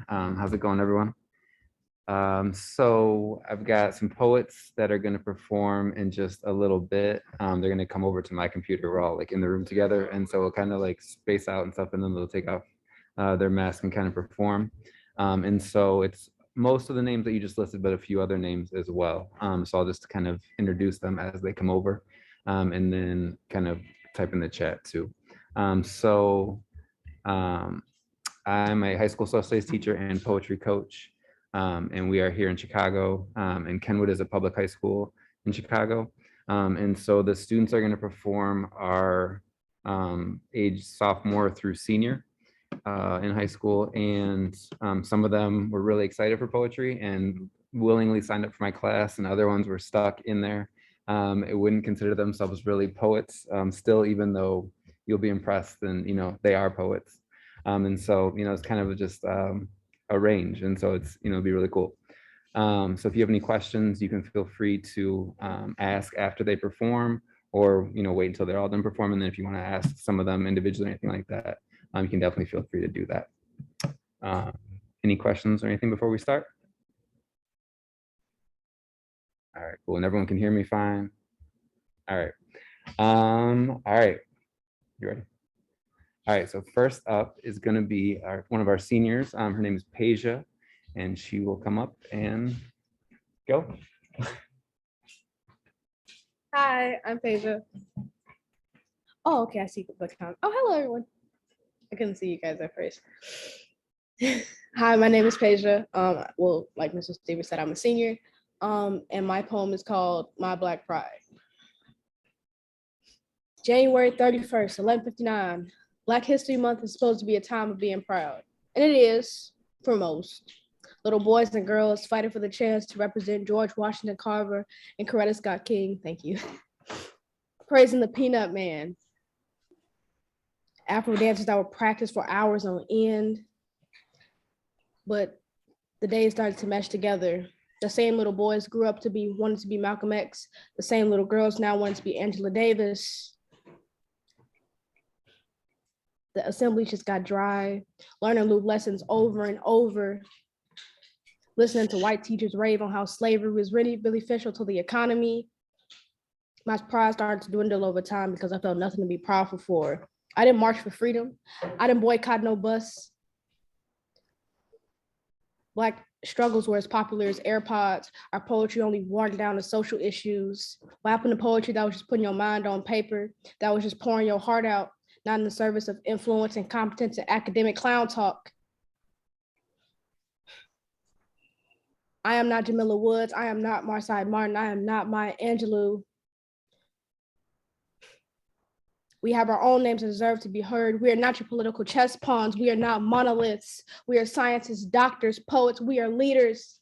How's it going, everyone? So I've got some poets that are going to perform in just a little bit. They're going to come over to my computer. We're all like in the room together, and so we'll kind of like space out and stuff, and then they'll take off their mask and kind of perform. And so it's most of the names that you just listed, but a few other names as well. So I'll just kind of introduce them as they come over, and then kind of type in the chat too. I'm a high school social studies teacher and poetry coach. And we are here in Chicago, and Kenwood is a public high school in Chicago. And so the students are going to perform are age sophomore through senior in high school. And some of them were really excited for poetry and willingly signed up for my class, and other ones were stuck in there. It wouldn't consider themselves really poets still, even though you'll be impressed, and they are poets. And so it's kind of just a range, and so it's it'd be really cool. So if you have any questions, you can feel free to ask after they perform, or wait until they're all done performing. And then if you want to ask some of them individually or anything like that, you can definitely feel free to do that. Any questions or anything before we start? All right, cool. And everyone can hear me fine. All right. All right, you ready? All right, so first up is going to be one of our seniors. Her name is Peja, and she will come up and go. Hi, I'm Peja. Oh, okay, I see the count. Oh, hello, everyone. I couldn't see you guys at first. Hi, my name is Peja. Well, like Mr. Stieber said, I'm a senior, and my poem is called My Black Pride. January 31st, 11:59. Black History Month is supposed to be a time of being proud, and it is for most. Little boys and girls fighting for the chance to represent George Washington Carver and Coretta Scott King, thank you, praising the Peanut Man. Afro dances that were practiced for hours on end, but the days started to mesh together. The same little boys grew up wanted to be Malcolm X. The same little girls now wanted to be Angela Davis. The assembly just got dry, learning loop lessons over and over, listening to white teachers rave on how slavery was really beneficial to the economy. My pride started to dwindle over time because I felt nothing to be proudful for. I didn't march for freedom. I didn't boycott no bus. Black struggles were as popular as AirPods. Our poetry only watered down to social issues. What happened to poetry that was just putting your mind on paper, that was just pouring your heart out, not in the service of influence and competence and academic clown talk? I am not Jamila Woods. I am not Marsai Martin. I am not Maya Angelou. We have our own names that deserve to be heard. We are not your political chess pawns. We are not monoliths. We are scientists, doctors, poets. We are leaders.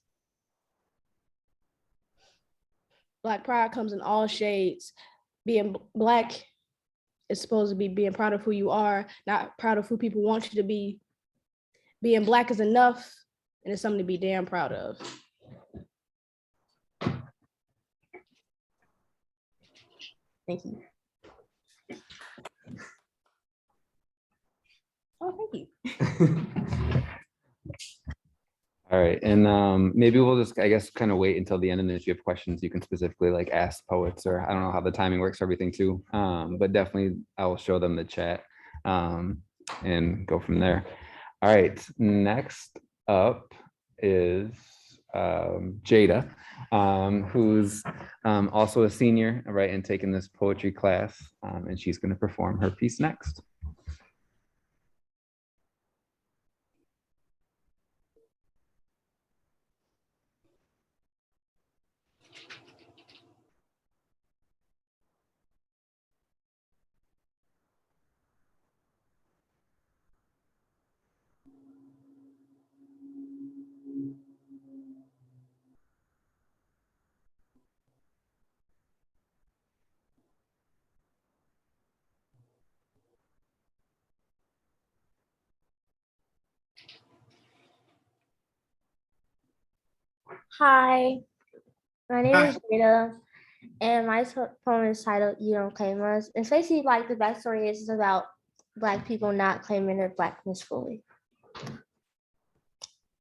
Black pride comes in all shades. Being Black is supposed to be being proud of who you are, not proud of who people want you to be. Being Black is enough, and it's something to be damn proud of. Thank you. Oh, thank you. All right, and maybe we'll just, I guess, kind of wait until the end, and if you have questions, you can specifically like ask poets, or I don't know how the timing works for everything too, but definitely I will show them the chat and go from there. All right, next up is Jada, who's also a senior, right, and taking this poetry class, and she's going to perform her piece next. Hi, my name is Jada, and my poem is titled You Don't Claim Us. It's basically like the backstory is about Black people not claiming their Blackness fully.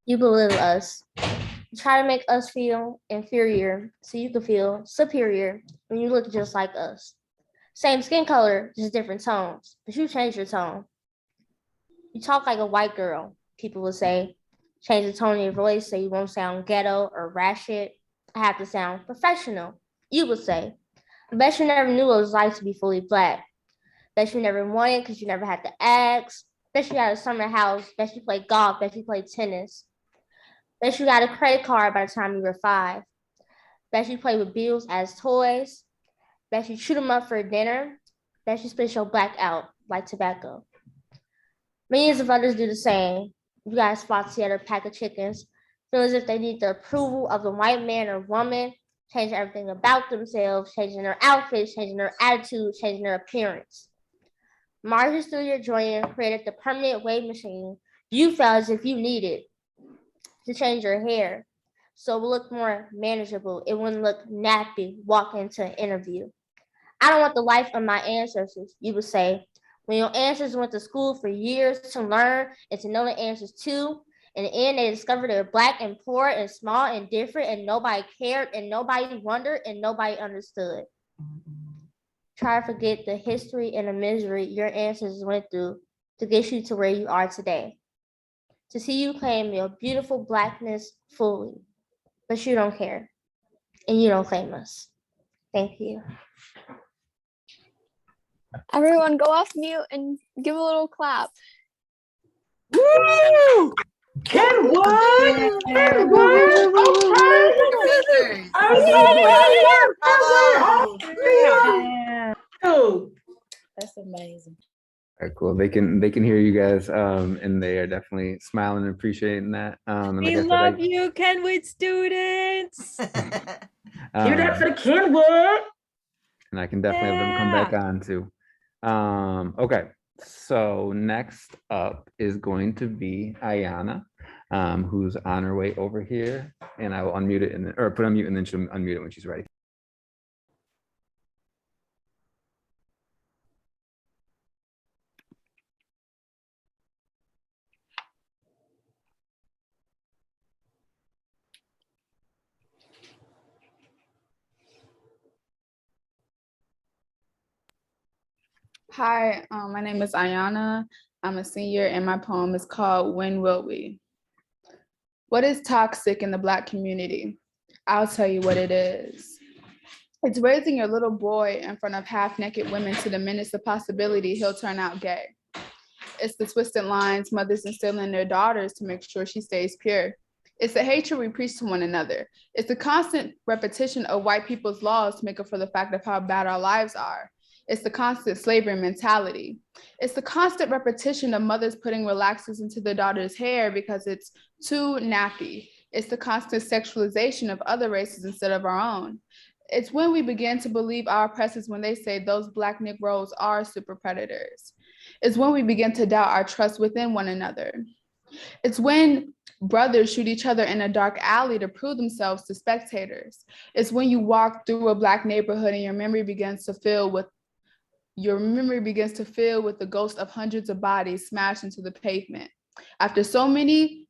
You belittle us. You try to make us feel inferior so you can feel superior when you look just like us. Same skin color, just different tones, but you changed your tone. You talk like a white girl, people will say. Change the tone of your voice so you won't sound ghetto or ratchet. I have to sound professional, you would say. I bet you never knew what it was like to be fully black. Bet you never wanted because you never had to ask. Bet you had a summer house. Bet you played golf. Bet you played tennis. Bet you got a credit card by the time you were 5. Bet you played with bills as toys. Bet you chewed them up for dinner. Bet you spit your black out like tobacco. Millions of others do the same. You guys flock together, a pack of chickens, feel as if they need the approval of the white man or woman, change everything about themselves, changing their outfits, changing their attitude, changing their appearance. Marches through your joint created the permanent wave machine you felt as if you needed to change your hair so it would look more manageable. It wouldn't look nappy walking into an interview. I don't want the life of my ancestors, you would say. When your ancestors went to school for years to learn and to know the answers too, in the end, they discovered they were black and poor and small and different, and nobody cared, and nobody wondered, and nobody understood. Try to forget the history and the misery your ancestors went through to get you to where you are today. To see you claim your beautiful blackness fully, but you don't care, and you don't claim us. Thank you. Everyone go off mute and give a little clap. Woo! Kenwood! Kenwood! Okay! Oh, That's amazing. All right, cool. They can hear you guys, and they are definitely smiling and appreciating that. And We like I said, love you, Kenwood students. Hear that for the Kenwood? and I can definitely have them come back on too. Okay, so next up is going to be Aiyana, who's on her way over here, and I will unmute it or put on mute, and then she'll unmute it when she's ready. Hi, my name is Aiyana. I'm a senior and my poem is called When Will We? What is toxic in the Black community? I'll tell you what it is. It's raising your little boy in front of half-naked women to diminish the possibility he'll turn out gay. It's the twisted lines mothers instill in their daughters to make sure she stays pure. It's the hatred we preach to one another. It's the constant repetition of white people's laws to make up for the fact of how bad our lives are. It's the constant slavery mentality. It's the constant repetition of mothers putting relaxers into their daughter's hair because it's too nappy. It's the constant sexualization of other races instead of our own. It's when we begin to believe our oppressors when they say those Black Negroes are super predators. It's when we begin to doubt our trust within one another. It's when brothers shoot each other in a dark alley to prove themselves to spectators. It's when you walk through a Black neighborhood and your memory begins to fill with the ghost of hundreds of bodies smashed into the pavement. After so many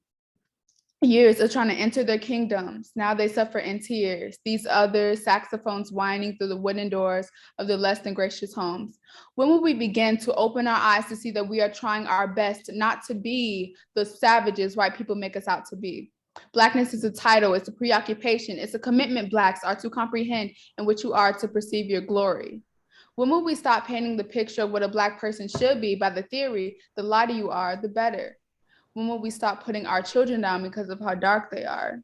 years of trying to enter their kingdoms, now they suffer in tears. These other saxophones whining through the wooden doors of their less than gracious homes. When will we begin to open our eyes to see that we are trying our best not to be the savages white people make us out to be? Blackness is a title, it's a preoccupation, it's a commitment Blacks are to comprehend in which you are to perceive your glory. When will we stop painting the picture of what a Black person should be by the theory, the lighter you are, the better? When will we stop putting our children down because of how dark they are?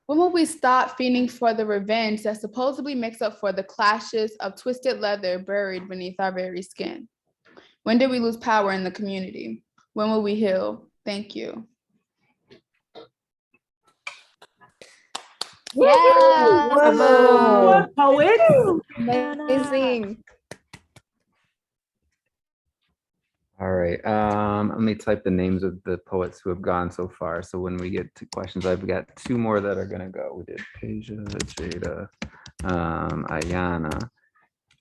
When will we stop feeding for the revenge that supposedly makes up for the clashes of twisted leather buried beneath our very skin? When did we lose power in the community? When will we heal? Thank you. Yeah. Whoa, poet. Amazing. All right, let me type the names of the poets who have gone so far. So when we get to questions, I've got 2 more that are gonna go. We did Peja, Jada, Aiyana.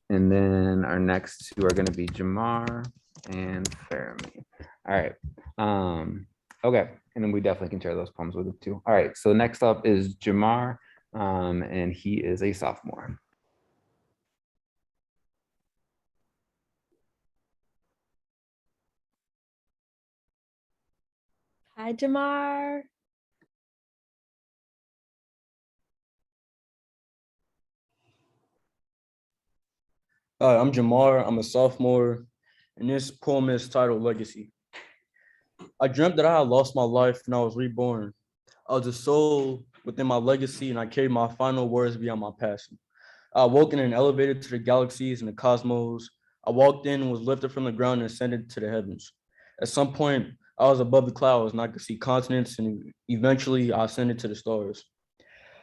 And then our next 2 are gonna be Jamar and Fernami. All right, Okay, and then we definitely can share those poems with him too. All right, so next up is Jamar, and he is a sophomore. Hi, Jamar. Hi, I'm Jamar. I'm a sophomore, and this poem is titled Legacy. I dreamt that I had lost my life and I was reborn. I was a soul within my legacy, and I carried my final words beyond my passing. I woke in an elevator to the galaxies and the cosmos. I walked in and was lifted from the ground and ascended to the heavens. At some point, I was above the clouds and I could see continents, and eventually I ascended to the stars.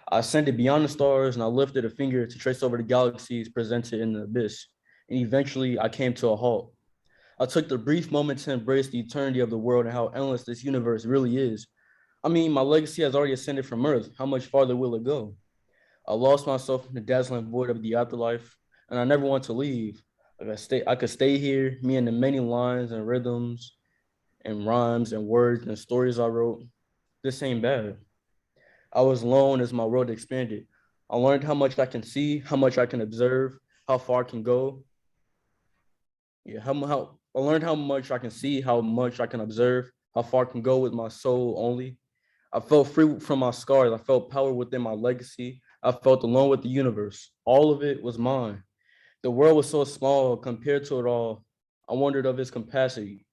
I ascended beyond the stars and I lifted a finger to trace over the galaxies presented in the abyss. And eventually I came to a halt. I took the brief moment to embrace the eternity of the world and how endless this universe really is. I mean, my legacy has already ascended from Earth. How much farther will it go? I lost myself in the dazzling void of the afterlife, and I never want to leave. I could stay here, me and the many lines and rhythms and rhymes and words and stories I wrote. This ain't bad. I was alone as my world expanded. I learned how much I can see, how much I can observe, how far I can go. Yeah, how I learned how much I can see, how much I can observe, how far I can go with my soul only. I felt free from my scars. I felt power within my legacy. I felt alone with the universe. All of it was mine. The world was so small compared to it all. I wondered of its capacity.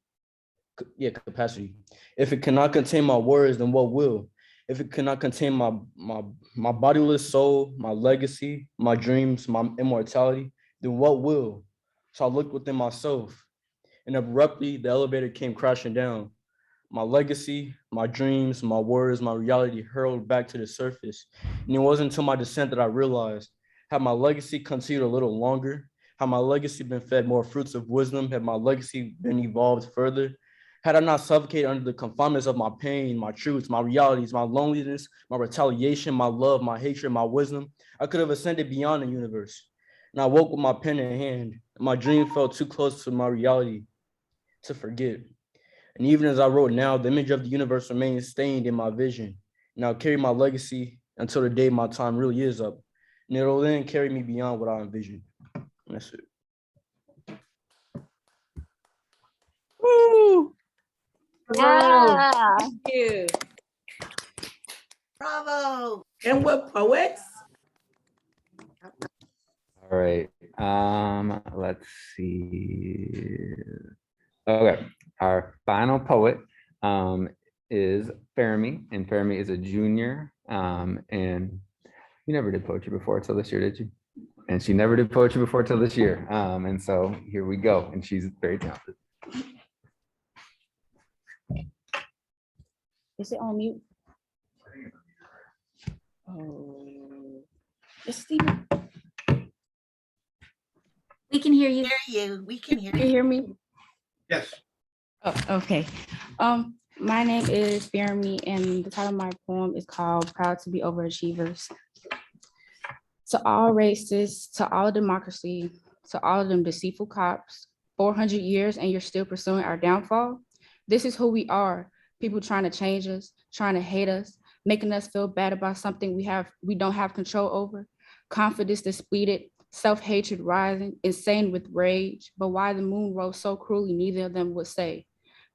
Capacity. If it cannot contain my words, then what will? If it cannot contain my bodiless soul, my legacy, my dreams, my immortality, then what will? So I looked within myself, and abruptly the elevator came crashing down. My legacy, my dreams, my words, my reality hurled back to the surface. And it wasn't until my descent that I realized, had my legacy continued a little longer, had my legacy been fed more fruits of wisdom, had my legacy been evolved further, had I not suffocated under the confinements of my pain, my truths, my realities, my loneliness, my retaliation, my love, my hatred, my wisdom, I could have ascended beyond the universe. And I woke with my pen in hand. My dream felt too close to my reality to forget. And even as I wrote now, the image of the universe remains stained in my vision. And I'll carry my legacy until the day my time really is up. And it'll then carry me beyond what I envisioned. And that's it. Woo! Yeah. Thank you. Bravo. Kenwood poets. All right, let's see. Okay, our final poet is Fernami, and Fernami is a junior. And you never did poetry before till this year, did you? And she never did poetry before till this year. And so here we go, and she's very talented. Is it on mute? Oh, yes, Stieber. We can hear you. We can hear Can you hear me? Yes. Oh, okay. My name is Fernami, and the title of my poem is called "Proud to Be Overachievers." To all races, to all democracy, to all of them deceitful cops, 400 years and you're still pursuing our downfall. This is who we are. People trying to change us, trying to hate us, making us feel bad about something we don't have control over. Confidence depleted, self-hatred rising, insane with rage. But why the moon rose so cruelly, neither of them would say.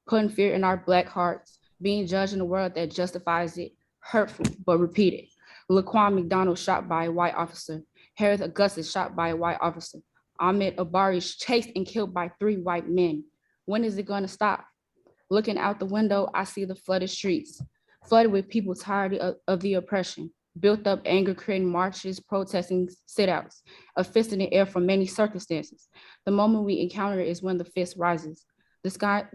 Putting fear in our Black hearts, being judged in a world that justifies it, hurtful but repeated. Laquan McDonald shot by a white officer. Harris Augustus shot by a white officer. Ahmed Abari chased and killed by 3 white men. When is it going to stop? Looking out the window, I see the flooded streets, flooded with people tired of the oppression, built up anger, creating marches, protesting, sit-outs, a fist in the air from many circumstances. The moment we encounter it is when the fist rises. The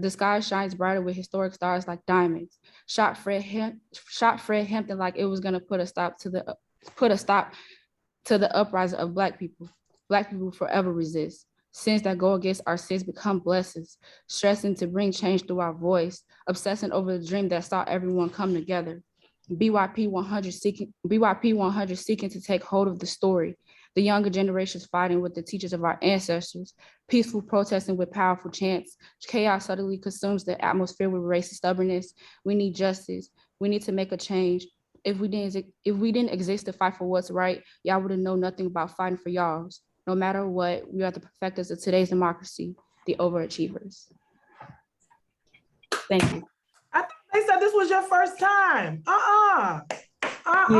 sky shines brighter with historic stars like diamonds. Shot Fred Hampton like it was gonna put a stop to the uprising of Black people. Black people forever resist. Sins that go against our sins become blessings, stressing to bring change through our voice, obsessing over the dream that saw everyone come together. BYP 100 seeking to take hold of the story, The younger generations fighting with the teachers of our ancestors, peaceful protesting with powerful chants. Chaos suddenly consumes the atmosphere with racist stubbornness. We need justice. We need to make a change. If we didn't exist to fight for what's right, y'all would have known nothing about fighting for y'all's. No matter what, we are the perfecters of today's democracy, the overachievers. Thank you. I thought they said this was your first time.